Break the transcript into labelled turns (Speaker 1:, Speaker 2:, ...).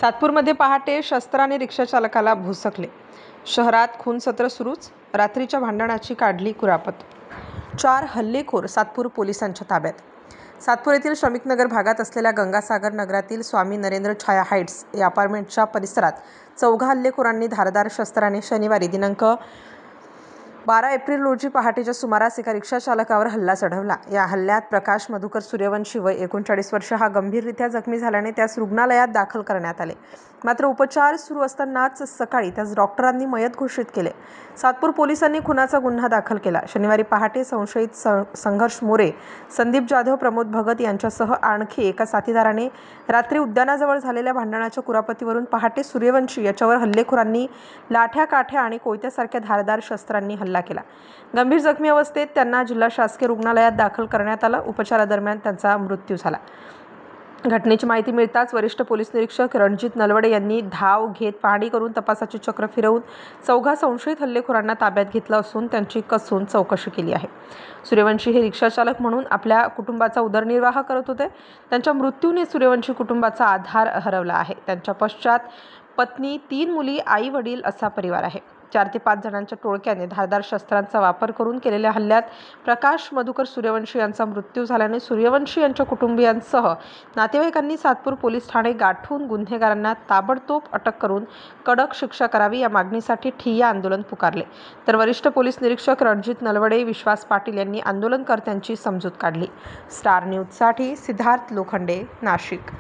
Speaker 1: सातपूरमध्ये पहाटे शस्त्राने रिक्षाचालकाला भुसकले. शहरात खून सत्र सुरूच. रात्रीच्या भांडणाची काढली कुरापत. 4 हल्लेखोर सातपूर पोलिसांच्या ताब्यात. सातपूर येथील श्रमिकनगर भागात असलेल्या गंगासागर नगरातील स्वामी नरेंद्र छाया हाईट्स या अपार्टमेंटच्या परिसरात 4 हल्लेखोरांनी धारदार शस्त्राने शनिवारी दिनांक 12 एप्रिल रोजी पहाटेच्या सुमारास एका रिक्षाचालकावर हल्ला चढवला. या हल्ल्यात प्रकाश मधुकर सूर्यवंशी वय 39 वर्ष हा गंभीररीत्या जखमी झाल्याने त्यास रुग्णालयात दाखल करण्यात आले. मात्र उपचार सुरू असतानाच सकाळी त्यास डॉक्टरांनी मयत घोषित केले. सातपूर पोलिसांनी खुनाचा गुन्हा दाखल केला. शनिवारी पहाटे संशयित संघर्ष मोरे, संदीप जाधव, प्रमोद भगत यांच्यासह आणखी एका साथीदाराने रात्री उद्यानाजवळ झालेल्या भांडणाच्या कुरापतीवरून पहाटे सूर्यवंशी याच्यावर हल्लेखोरांनी लाठ्या, काठ्या आणि कोयत्यासारख्या धारदार शस्त्रांनी हल्ला केला. गंभीर जखमी अवस्थेत त्यांना जिल्हा शासकीय रुग्णालयात दाखल करण्यात आलं. उपचारादरम्यान त्यांचा मृत्यू झाला. घटनेची माहिती मिळताच वरिष्ठ पोलीस निरीक्षक रणजित नलवडे यांनी धाव घेत पाहणी करून तपासाचे चक्र फिरवून 4 संशयित हल्लेखोरांना ताब्यात घेतलं असून त्यांची कसून चौकशी केली आहे. सूर्यवंशी हे रिक्षाचालक म्हणून आपल्या कुटुंबाचा उदरनिर्वाह करत होते. त्यांच्या मृत्यूने सूर्यवंशी कुटुंबाचा आधार हरवला आहे. त्यांच्या पश्चात पत्नी, 3 मुली, आई वडील असा परिवार आहे. 4 ते 5 जणांच्या टोळक्याने धारदार शस्त्रांचा वापर करून केलेल्या हल्ल्यात प्रकाश मधुकर सूर्यवंशी यांचा मृत्यू झाल्याने सूर्यवंशी यांच्या कुटुंबियांसह नातेवाईकांनी सातपूर पोलीस ठाणे गाठून गुन्हेगारांना ताबडतोब अटक करून कडक शिक्षा करावी या मागणीसाठी ठिय्या आंदोलन पुकारले. तर वरिष्ठ पोलीस निरीक्षक रणजित नलवडे, विश्वास पाटील यांनी आंदोलनकर्त्यांची समजूत काढली. स्टार न्यूजसाठी सिद्धार्थ लोखंडे, नाशिक.